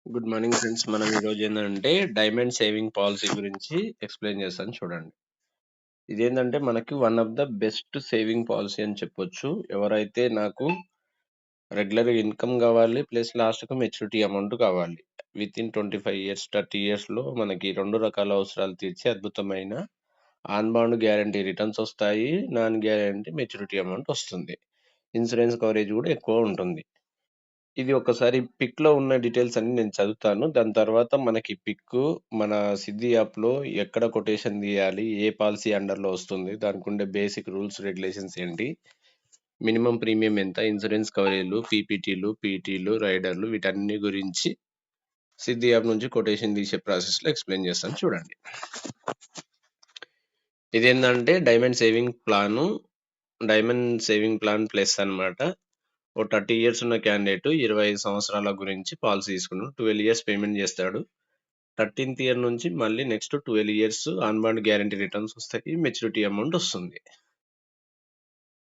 Good morning friends. మనం ఈరోజు ఏంటంటే డైమండ్ సేవింగ్ పాలసీ గురించి ఎక్స్ప్లెయిన్ చేస్తాను చూడండి. ఇదేంటంటే మనకి one of the best saving policy అని చెప్పొచ్చు. ఎవరైతే నాకు రెగ్యులర్ ఇన్కమ్ కావాలి ప్లస్ లాస్ట్‌కి మెచ్యూరిటీ అమౌంట్ కావాలి. వితిన్ 25 ఇయర్స్, 30 ఇయర్స్‌లో మనకి 2 రకాల అవసరాలు తీర్చే అద్భుతమైన ఆన్ బాండ్ గ్యారంటీ రిటర్న్స్ వస్తాయి. నాన్ గ్యారంటీ మెచ్యూరిటీ అమౌంట్ వస్తుంది. ఇన్సూరెన్స్ కవరేజ్ కూడా ఎక్కువ ఉంటుంది. ఇది ఒకసారి పిక్‌లో ఉన్న డీటెయిల్స్ అన్నీ నేను చదువుతాను. దాని తర్వాత మనకి పిక్కు మన సిద్ధి యాప్‌లో ఎక్కడ కొటేషన్ తీయాలి? ఏ పాలిసీ అండర్‌లో వస్తుంది? దానికుండే బేసిక్ రూల్స్, రెగ్యులేషన్స్ ఏంటి? మినిమమ్ ప్రీమియం ఎంత? ఇన్సూరెన్స్ కవరేజ్‌లు, పీపీటీలు, పీటీలు, రైడర్‌లు వీటన్ని గురించి సిద్ధి యాప్ నుంచి కొటేషన్ తీసే ప్రాసెస్‌లో ఎక్స్‌ప్లెయిన్ చేస్తాను చూడండి. ఇదేందంటే డైమండ్ సేవింగ్ ప్లాన్ ప్లస్ అన్నమాట. ఓ 30 ఇయర్స్ ఉన్న క్యాండిడేట్ 25 సంవత్సరాల గురించి పాలసీ తీసుకున్నాడు. 12 ఇయర్స్ పేమెంట్ చేస్తాడు. 13థ్ ఇయర్ నుంచి మళ్ళీ next 12 years on bond guarantee returns వస్తాయి. మెచ్యూరిటీ అమౌంట్ వస్తుంది.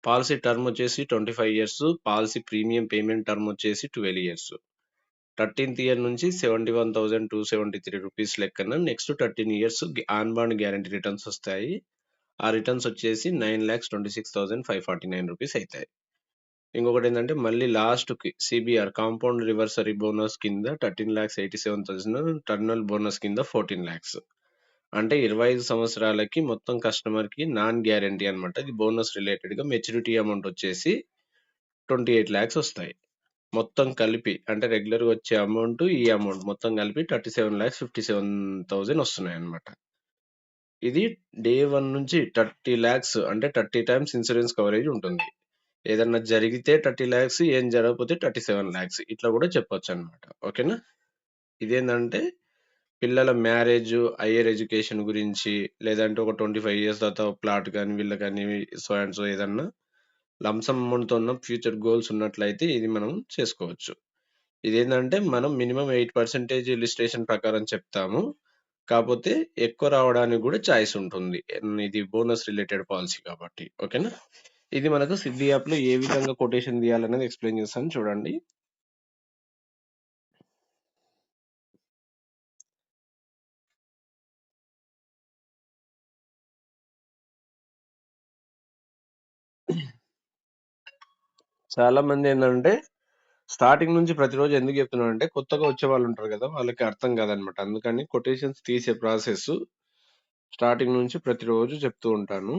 పాలసీ టర్మ్ వచ్చేసి 25 years. Policy premium payment term వచ్చేసి 12 ఇయర్స్. 13థ్ ఇయర్ నుంచి 71,273 రూపీస్ లెక్కన next 13 years on bond guarantee returns వస్తాయి. ఆ రిటర్న్స్ వచ్చేసి 9,26,549 రూపీస్ అవుతాయి. ఇంకొకటేందంటే మళ్ళీ లాస్ట్‌కి సీబీఆర్ కాంపౌండ్ రివర్సరీ బోనస్ కింద 13,87,000 టర్మినల్ బోనస్ కింద 14,00,000 అంటే 25 సంవత్సరాలకి మొత్తం కస్టమర్‌కి నాన్ గ్యారంటీ అన్నమాట. ఇది బోనస్ రిలేటెడ్‌గా మెచ్యూరిటీ అమౌంట్ వచ్చేసి 28,00,000 వస్తాయి. మొత్తం కలిపి అంటే రెగ్యులర్‌గా వచ్చే అమౌంట్, ఈ అమౌంట్ మొత్తం కలిపి 37,57,000 వస్తున్నాయన్నమాట. ఇది డే 1 నుంచి 30,00,000 అంటే 30 టైమ్స్ ఇన్సూరెన్స్ కవరేజ్ ఉంటుంది. ఏదన్నా జరిగితే 30,00,000 ఏం జరగకపోతే 37,00,000 ఇట్లా కూడా చెప్పొచ్చన్నమాట. ఓకేనా? ఇదేందంటే పిల్లల మ్యారేజ్, హైయర్ ఎడ్యుకేషన్ గురించి లేదంటే ఒక 25 ఇయర్స్ తర్వాత ప్లాట్ గాని, వీళ్ళ గాని సో అండ్ సో ఏదన్నా లంప్ సమ్ అమౌంట్‌తో ఉన్న ఫ్యూచర్ గోల్స్ ఉన్నట్లయితే ఇది మనం చేసుకోవచ్చు. ఇదేందంటే మనం మినిమమ్ 8% రిజిస్ట్రేషన్ ప్రకారం చెప్తాము. కాపోతే ఎక్కువ రావడానికి కూడా చాయిస్ ఉంటుంది. ఇది బోనస్ రిలేటెడ్ పాలిసీ కాబట్టి. ఓకేనా? ఇది మనకు సిద్ధి యాప్‌లో ఏ విధంగా కొటేషన్ తీయాలనేది ఎక్స్‌ప్లెయిన్ చేస్తాను చూడండి. చాలా మందేందంటే స్టార్టింగ్ నుంచి ప్రతిరోజు ఎందుకు చెప్తున్నానంటే కొత్తగా వచ్చేవాళ్ళుంటారు గదా! వాళ్ళకి అర్థం కాదనమాట. అందుకని కొటేషన్స్ తీసే ప్రాసెస్ స్టార్టింగ్ నుంచి ప్రతిరోజు చెప్తూ ఉంటాను.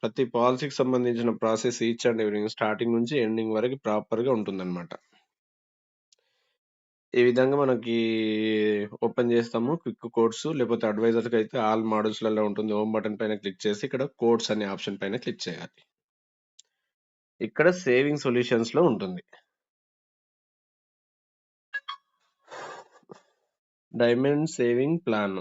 ప్రతి పాలిసీకి సంబంధించిన process each and everything starting నుంచి ఎండింగ్ వరకు ప్రాపర్‌గా ఉంటుందనమాట. ఈ విధంగా మనకి ఓపెన్ చేస్తాము. క్విక్ కోడ్స్ లేకపోతే అడ్వైజర్‌కైతే ఆల్ మోడల్స్‌లలో ఉంటుంది. హోమ్ బటన్ పైన క్లిక్ చేసి ఇక్కడ కోడ్స్ అనే ఆప్షన్ పైన క్లిక్ చేయాలి. ఇక్కడ సేవింగ్ సొల్యూషన్స్‌లో ఉంటుంది. Diamond saving plan.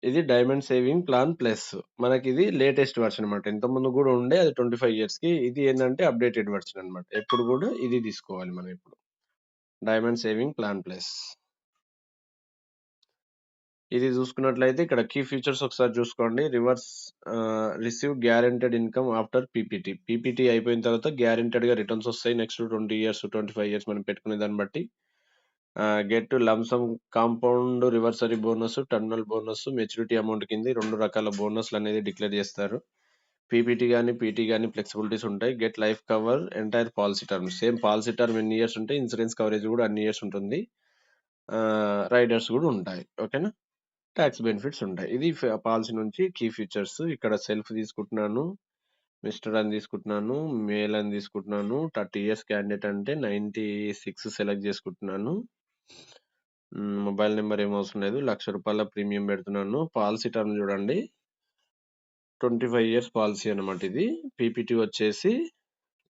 ఇది డైమండ్ సేవింగ్ ప్లాన్ ప్లస్. మనకిది లేటెస్ట్ వెర్షన్ అన్నమాట. ఇంతకుముందు గూడా ఉండే అది 25 ఇయర్స్‌కి. ఇది ఏందంటే అప్‌డేటెడ్ వెర్షన్ అన్నమాట. ఎప్పుడు గూడా ఇది తీసుకోవాలి మనం ఇప్పుడు. Diamond saving plan plus. ఇది చూసుకున్నట్లయితే ఇక్కడ కీ ఫీచర్స్ ఒకసారి చూసుకోండి. Receive guaranteed income after PPT. PPT అయిపోయిన తర్వాత గ్యారంటెడ్‌గా రిటర్న్స్ వస్తాయి. నెక్స్ట్ 20 ఇయర్స్, 25 ఇయర్స్ మనం పెట్టుకునే దాన్ని బట్టి. Get lump sum compound reversionary bonus, terminal bonus, maturity amount కింద 2 రకాల బోనస్‌లనేది డిక్లేర్ చేస్తారు. పీపీటీ గాని, పీటీ గాని ఫ్లెక్సిబిలిటీస్ ఉంటాయి. Get life cover entire policy term. Same policy term ఎన్ని ఇయర్స్ ఉంటే ఇన్సూరెన్స్ కవరేజ్ కూడా అన్ని ఇయర్స్ ఉంటుంది. రైడర్స్ కూడా ఉంటాయి. ఓకేనా? టాక్స్ బెనిఫిట్స్ ఉంటాయి. ఇది పాలసీ నుంచి కీ ఫీచర్స్. ఇక్కడ సెల్ఫ్ తీసుకుంటున్నాను. మిస్టర్ అని తీసుకుంటున్నాను. మేల్ అని తీసుకుంటున్నాను. 30 ఇయర్స్ క్యాండిడేట్ అంటే 96 సెలెక్ట్ చేసుకుంటున్నాను. మొబైల్ నెంబర్ ఏం అవసరం లేదు. రూ. 1,00,000 ప్రీమియం పెడుతున్నాను. పాలసీ టర్మ్ చూడండి. 25 ఇయర్స్ పాలసీ అన్నమాట ఇది. పీపీటీ వచ్చేసి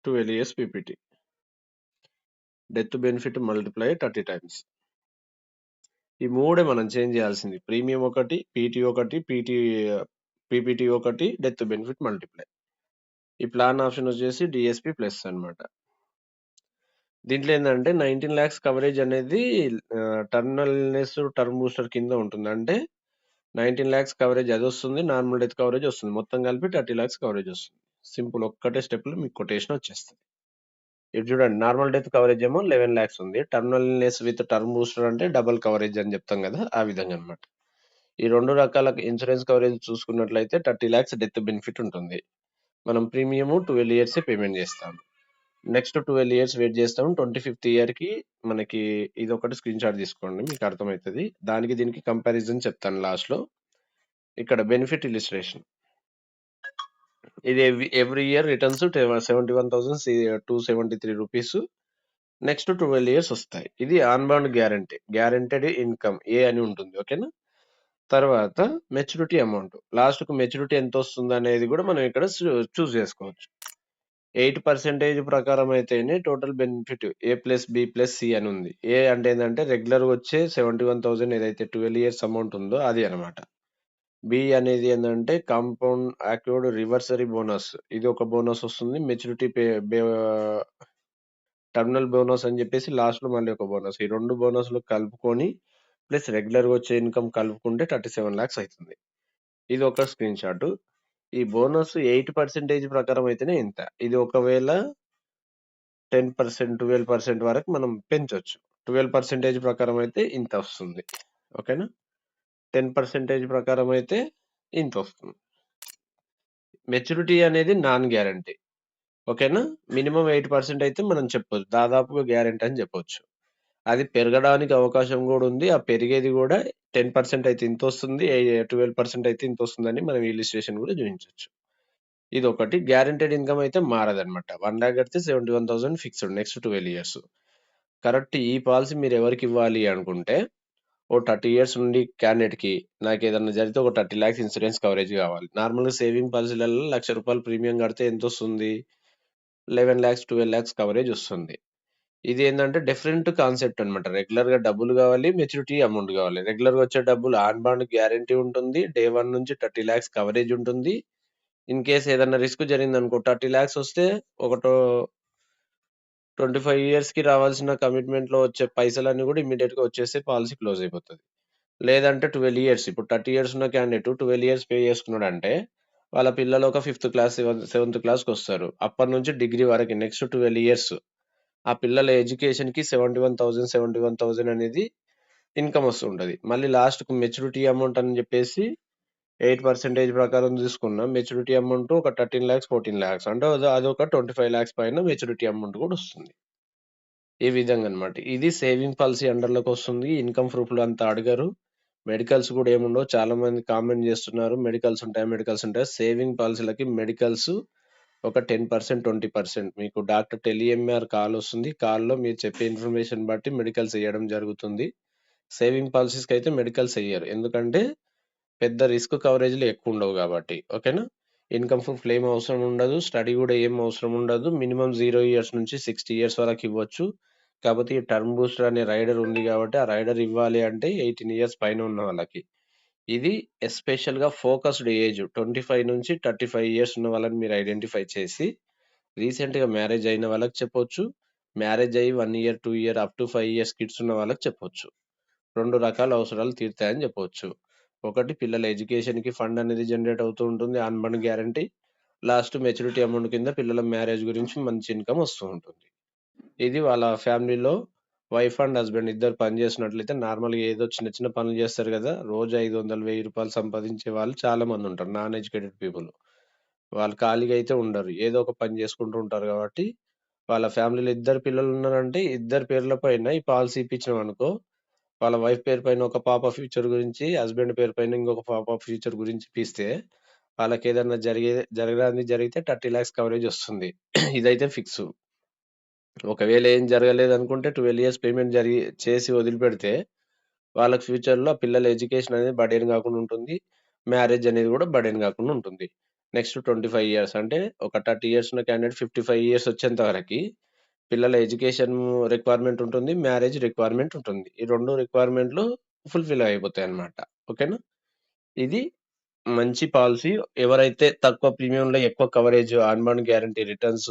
12 years PPT. Death benefit multiply 30 times. ఈ మూడే మనం చేంజ్ చేయాల్సింది. ప్రీమియం ఒకటి, పీపీటీ ఒకటి, డెత్ బెనిఫిట్ మల్టిప్లై. ఈ ప్లాన్ ఆప్షన్ వచ్చేసి డీఎస్పీ ప్లస్ అన్నమాట. దీంట్లో ఏందంటే 19,00,000 కవరేజ్ అనేది టర్మినల్ ఇల్నెస్, టర్మ్ బూస్టర్ కింద ఉంటుంది. అంటే 19,00,000 కవరేజ్ అదొస్తుంది. నార్మల్ డెత్ కవరేజ్ వస్తుంది. మొత్తం కలిపి 30,00,000 కవరేజ్ వస్తుంది. సింపుల్ ఒక్కటే స్టెప్‌లో మీకు కొటేషన్ వచ్చేస్తది. ఇటు చూడండి, నార్మల్ డెత్ కవరేజ్ ఏమో 11 లాక్స్ ఉంది. Terminal illness with term booster అంటే డబుల్ కవరేజ్ అని చెప్తాం కదా, ఆ విధంగా అన్నమాట. ఈ 2 రకాల ఇన్సూరెన్స్ కవరేజ్ చూసుకున్నట్లయితే 30 లాక్స్ డెత్ బెనిఫిట్ ఉంటుంది. మనం ప్రీమియం 12 ఇయర్సే పేమెంట్ చేస్తాం. నెక్స్ట్ 12 ఇయర్స్ వెయిట్ చేస్తాం. 25th ఇయర్‌కి మనకి ఇదొకటి స్క్రీన్‌షాట్ తీసుకోండి, మీకు అర్థమైతది. దానికి దీనికి కంపారిజన్ చెప్తాను లాస్ట్‌లో. ఇక్కడ బెనిఫిట్ ఇలిస్ట్రేషన్. ఇది every year returns 71,273 rupees. Next 12 years వస్తాయి. ఇది on bond guarantee. Guaranteed income ఏ అని ఉంటుంది. ఓకేనా? తర్వాత మెచ్యూరిటీ అమౌంట్. లాస్ట్‌కి మెచ్యూరిటీ ఎంతొస్తుందనేది కూడా మనం ఇక్కడ చూజ్ చేసుకోవచ్చు. 8% ప్రకారం అయితేనే టోటల్ బెనిఫిట్ A+B+C అని ఉంది. ఏ అంటే ఏందంటే రెగ్యులర్‌గా వచ్చే 71,000 ఏదైతే 12 ఇయర్స్ అమౌంట్ ఉందో అది అన్నమాట. బి అనేది ఏందంటే కాంపౌండ్ యాక్యూర్డ్ రివర్సరీ బోనస్. ఇది ఒక బోనస్ వస్తుంది. మెచ్యూరిటీ టర్మినల్ బోనస్ అని చెప్పేసి లాస్ట్‌లో మళ్ళీ ఒక బోనస్. ఈ 2 బోనస్‌లు కలుపుకొని ప్లస్ రెగ్యులర్‌గా వచ్చే ఇన్‌కమ్ కలుపుకుంటే 37 లాక్స్ అయితుంది. ఇది ఒక స్క్రీన్ షాట్. ఈ బోనస్ 8% ప్రకారం అయితేనే ఇంత. ఇది ఒకవేళ 10%, 12% వరకు మనం పెంచొచ్చు. 12% ప్రకారం అయితే ఇంత వస్తుంది. ఓకేనా? 10% ప్రకారం అయితే ఇంతొస్తుంది. మెచ్యూరిటీ అనేది నాన్ గ్యారంటీ. ఓకేనా? మినిమమ్ 8% అయితే మనం చెప్పొచ్చు. దాదాపుగా గ్యారంటీ అని చెప్పొచ్చు. అది పెరగడానికి అవకాశం గూడా ఉంది. ఆ పెరిగేది గూడా 10% అయితే ఇంతొస్తుంది. 12% అయితే ఇంతొస్తుందని మనం ఇలిస్ట్రేషన్ గూడా చూయించొచ్చు. ఇదొకటి. గ్యారంటెడ్ ఇన్‌కమ్ అయితే మారదనమాట. 1,00,000 కడితే 71,000 ఫిక్స్‌డ్ నెక్స్ట్ 12 ఇయర్స్. కరెక్ట్ ఈ పాలిసీ మీరెవరికివ్వాలి అనుకుంటే, ఓ 30 ఇయర్స్ నుండి క్యాండిడేట్‌కి నాకేదన్నా జరిగితే ఒక 30 లాక్స్ ఇన్సూరెన్స్ కవరేజ్ గావాలి. నార్మల్‌గా సేవింగ్ పాలిసీలలో రూ. 1,00,000 ప్రీమియం కడితే ఎంతొస్తుంది? 11,00,000, 12,00,000 కవరేజ్ వస్తుంది. ఇదేందంటే డిఫరెంట్ కాన్సెప్ట్ అన్నమాట. రెగ్యులర్‌గా డబ్బులు గావాలి, మెచ్యూరిటీ అమౌంట్ గావాలి. రెగ్యులర్‌గా వచ్చే డబ్బులు ఆన్ బాండ్ గ్యారంటీ ఉంటుంది. డే 1 నుంచి 30 లాక్స్ కవరేజ్ ఉంటుంది. ఇన్ కేస్ ఏదన్నా రిస్క్ జరిగిందనుకో 30 లాక్స్ వస్తే ఒకటో 25 ఇయర్స్‌కి రావాల్సిన కమిట్మెంట్‌లో వచ్చే పైసలన్నీ గూడా ఇమ్మీడియేట్‌గా వచ్చేసి పాలిసీ క్లోజ్ అయిపోతది. లేదంటే 12 ఇయర్స్, ఇప్పుడు 30 ఇయర్స్ ఉన్న క్యాండిడేట్ 12 ఇయర్స్ పే చేసుకున్నాడంటే, వాళ్ళ పిల్లలు ఒక ఫిఫ్త్ క్లాస్, సెవెంత్ క్లాస్‌కొస్తారు. అప్పటినుంచి డిగ్రీ వరకి నెక్స్ట్ 12 ఇయర్స్. ఆ పిల్లల ఎడ్యుకేషన్‌కి 71,000 అనేది ఇన్‌కమ్ వస్తుంటది. మళ్ళీ లాస్ట్‌కి మెచ్యూరిటీ అమౌంట్ అని జెప్పేసి 8% ప్రకారం తీసుకున్న మెచ్యూరిటీ అమౌంట్ ఒక 13,00,000, 14,00,000 అంటే అదొక 25,00,000 పైన మెచ్యూరిటీ అమౌంట్ గూడా వస్తుంది. ఈ విధంగా అన్నమాట. ఇది సేవింగ్ పాలిసీ అండర్‌లోకొస్తుంది. ఇన్‌కమ్ ప్రూఫ్‌లు అంత అడగరు. మెడికల్స్ గూడా ఏముండవు. చాలామంది కామెంట్ జేస్తున్నారు. మెడికల్స్ ఉంటాయా? మెడికల్స్ ఉంటాయా? సేవింగ్ పాలిసీలకి మెడికల్స్ ఒక 10%, 20% మీకు డాక్టర్ టెలిఎంఆర్ కాలొస్తుంది. కాల్‌లో మీరు చెప్పే ఇన్ఫర్మేషన్ బట్టి మెడికల్స్ ఎయ్యడం జరుగుతుంది. సేవింగ్ పాలిసీస్‌కైతే మెడికల్స్ ఎయ్యరు. ఎందుకంటే పెద్ద రిస్క్ కవరేజ్‌లు ఎక్కువుండవు గాబట్టి. ఓకేనా? ఇన్‌కమ్ ప్రూఫ్ క్లెయిమ్ అవసరం ఉండదు. స్టడీ గూడా ఏం అవసరం ఉండదు. మినిమమ్ 0 ఇయర్స్ నుంచి 60 ఇయర్స్ వరకు ఇవ్వచ్చు. కాపోతే ఈ టర్మ్ బూస్టర్ అనే రైడర్ ఉంది గాబట్టి, ఆ రైడర్ ఇవ్వాలి అంటే 18 ఇయర్స్ పైన ఉన్న వాళ్ళకి. ఇది ఎస్పెషల్‌గా ఫోకస్డ్ ఏజ్ 25-35 ఇయర్స్ ఉన్న వాళ్ళని మీరు ఐడెంటిఫై చేసి, రీసెంట్‌గా మ్యారేజ్ అయిన వాళ్ళకి చెప్పొచ్చు. మ్యారేజ్ అయ్యి 1 year, 2 year up to 5 years kids ఉన్న వాళ్ళకి చెప్పొచ్చు. 2 రకాల అవసరాలు తీరుతాయని చెప్పొచ్చు. ఒకటి పిల్లల ఎడ్యుకేషన్‌కి ఫండ్ అనేది జనరేట్ అవుతూ ఉంటుంది. On bun guarantee. Last maturity amount కింద పిల్లల మ్యారేజ్ గురించి మంచి ఇన్‌కమ్ వస్తూ ఉంటుంది. ఇది వాళ్ళ ఫ్యామిలీలో వైఫ్ అండ్ హస్బెండ్ ఇద్దరు పని చేస్తున్నట్లయితే నార్మల్‌గా ఏదో చిన్న చిన్న పనులు చేస్తారు గదా! రోజు 500, రూ. 1,000 సంపాదించే వాళ్ళు చాలామంది ఉంటారు. Non educated people. వాళ్ళు ఖాళీగా అయితే ఉండరు. ఏదో ఒక పని చేసుకుంటూ ఉంటారు గాబట్టి, వాళ్ళ ఫ్యామిలీలో ఇద్దరు పిల్లలున్నారంటే ఇద్దరి పేర్ల పైన ఈ పాలిసీ ఇప్పించినామనుకో, వాళ్ళ వైఫ్ పేరు పైన ఒక పాప ఫ్యూచర్ గురించి, హస్బెండ్ పేరు పైన ఇంకొక పాప ఫ్యూచర్ గురించి ఇప్పిస్తే, వాళ్ళకేదన్నా జరగరానిది జరిగితే 30,00,000 కవరేజ్ వస్తుంది. ఇదైతే ఫిక్సు. ఒకవేళ ఏం జరగలేదనుకుంటే 12 ఇయర్స్ పేమెంట్ చేసి వదిలిపెడితే, వాళ్ళకి ఫ్యూచర్‌లో ఆ పిల్లల ఎడ్యుకేషన్ అనేది బర్డెన్ గాకుండా ఉంటుంది. మ్యారేజ్ అనేది గూడా బర్డెన్ గాకుండా ఉంటుంది. నెక్స్ట్ 25 ఇయర్స్ అంటే ఒక 30 ఇయర్స్ ఉన్న క్యాండిడేట్ 55 ఇయర్స్ వచ్చేంత వరకి పిల్లల ఎడ్యుకేషన్ రిక్వైర్మెంట్ ఉంటుంది. మ్యారేజ్ రిక్వైర్మెంట్ ఉంటుంది. ఈ 2 రిక్వైర్మెంట్‌లు ఫుల్‌ఫిల్ అయిపోతాయన్నమాట. ఓకేనా? ఇది మంచి పాలిసీ. ఎవరైతే తక్కువ ప్రీమియంలో ఎక్కువ coverage, on bond guarantee, returns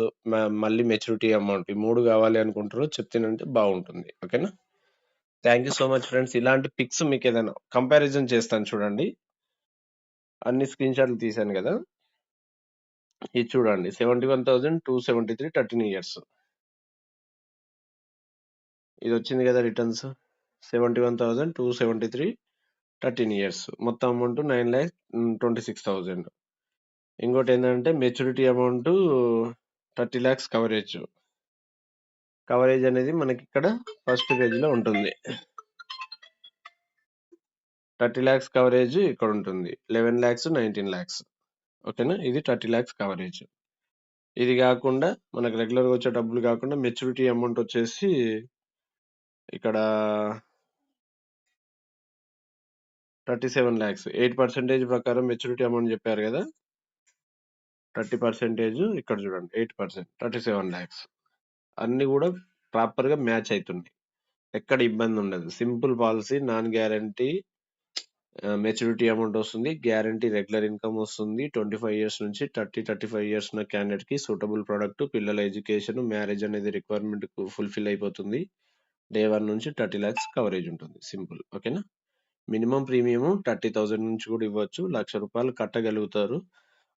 మళ్ళీ మెచ్యూరిటీ అమౌంట్ ఈ 3 కావాలి అనుకుంటారో చెప్తేనంటే బాగుంటుంది. ఓకేనా? Thank you so much friends. ఇలాంటి పిక్స్ మీకేదైనా కంపారిజన్ చేస్తాను చూడండి. అన్ని స్క్రీన్ షాట్‌లు తీశాను గదా! ఇది చూడండి. 71,273 13 ఇయర్స్. ఇది వచ్చింది కదా రిటర్న్స్ 71,273 13 ఇయర్స్. మొత్తం అమౌంట్ 9,26,000. ఇంకోటి ఏంటంటే maturity amount 30 lakhs coverage. Coverage అనేది మనకి ఇక్కడ ఫస్ట్ పేజీలో ఉంటుంది. 30 lakhs కవరేజ్ ఇక్కడ ఉంటుంది. 11 lakhs, 19 lakhs. ఓకేనా, ఇది 30 lakhs కవరేజ్. ఇది కాకుండా మనకు రెగ్యులర్గా వచ్చే డబ్బులు కాకుండా మెచ్యూరిటీ అమౌంట్ వచ్చేసి ఇక్కడ 37 lakhs. 8% ప్రకారం మెచ్యూరిటీ అమౌంట్ చెప్పారు కదా, 30% ఇక్కడ చూడండి 8%, 37 lakhs. అన్ని కూడా ప్రాపర్గా మ్యాచ్ అవుతుంది, ఎక్కడ ఇబ్బంది ఉండదు. Simple policy, non guarantee maturity amount వస్తుంది, గ్యారంటీ రెగ్యులర్ ఇన్కమ్ వస్తుంది. 25 years నుంచి 35 years ఉన్న క్యాండిడేట్ కి సూటబుల్ ప్రోడక్ట్, పిల్లల ఎడ్యుకేషన్, మ్యారేజ్ అనేది రిక్వైర్మెంట్ ఫుల్ఫిల్ అయిపోతుంది. Day 1 నుంచి 30 lakhs కవరేజ్ ఉంటుంది. సింపుల్. ఓకేనా. మినిమం ప్రీమియం 30,000 నుంచి కూడా ఇవ్వచ్చు. ₹1,00,000 కట్టగలుగుతారు.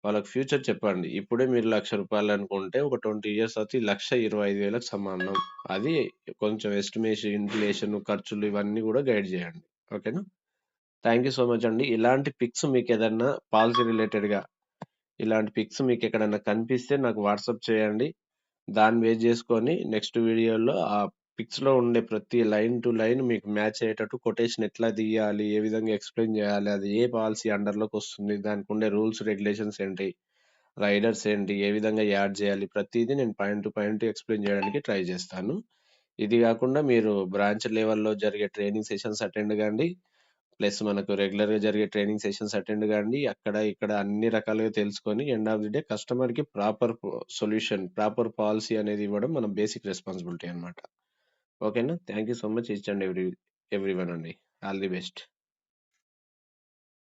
వాళ్ళకి ఫ్యూచర్ చెప్పండి. ఇప్పుడే మీరు ₹1,00,000 అనుకుంటే ఒక 20 years తర్వాత 1,25,000కి సమానం. అది కొంచెం ఎస్టిమేషన్, ఇన్ఫ్లేషన్, ఖర్చులు ఇవన్నీ కూడా గైడ్ చేయండి. ఓకేనా. థ్యాంక్ యూ సో మచ్ అండి. ఇలాంటి పిక్స్ మీకు ఏదన్నా పాలసీ రిలేటెడ్గా ఇలాంటి పిక్స్ మీకు ఎక్కడన్నా కనిపిస్తే నాకు వాట్సాప్ చేయండి. దాన్ని బేస్ చేసుకొని నెక్స్ట్ వీడియోలో ఆ పిక్స్లో ఉండే ప్రతి లైన్ టు లైన్ మీకు మ్యాచ్ అయ్యేటట్టు కొటేషన్ ఎట్లా తీయాలి, ఏ విధంగా ఎక్స్ప్లెయిన్ చేయాలి, అది ఏ పాలసీ అండర్లోకి వస్తుంది, దానికి ఉండే రూల్స్ రెగ్యులేషన్స్ ఏంటి, రైడర్స్ ఏంటి, ఏ విధంగా యాడ్ చేయాలి, ప్రతిదీ నేను పాయింట్ టు పాయింట్ ఎక్స్ప్లెయిన్ చేయడానికి ట్రై చేస్తాను. ఇది కాకుండా మీరు బ్రాంచ్ లెవెల్లో జరిగే ట్రైనింగ్ సెషన్స్ అటెండ్ కండి. ప్లస్ మనకు రెగ్యులర్గా జరిగే ట్రైనింగ్ సెషన్స్ అటెండ్ కండి. అక్కడ ఇక్కడ అన్ని రకాలుగా తెలుసుకొని ఎండ్ ఆఫ్ ది డే కస్టమర్కి ప్రాపర్ సొల్యూషన్, ప్రాపర్ పాలసీ అనేది ఇవ్వడం మన బేసిక్ రెస్పాన్సిబిలిటీ అనమాట. ఓకేనా. Thank you so much each and every one అండి. All the best.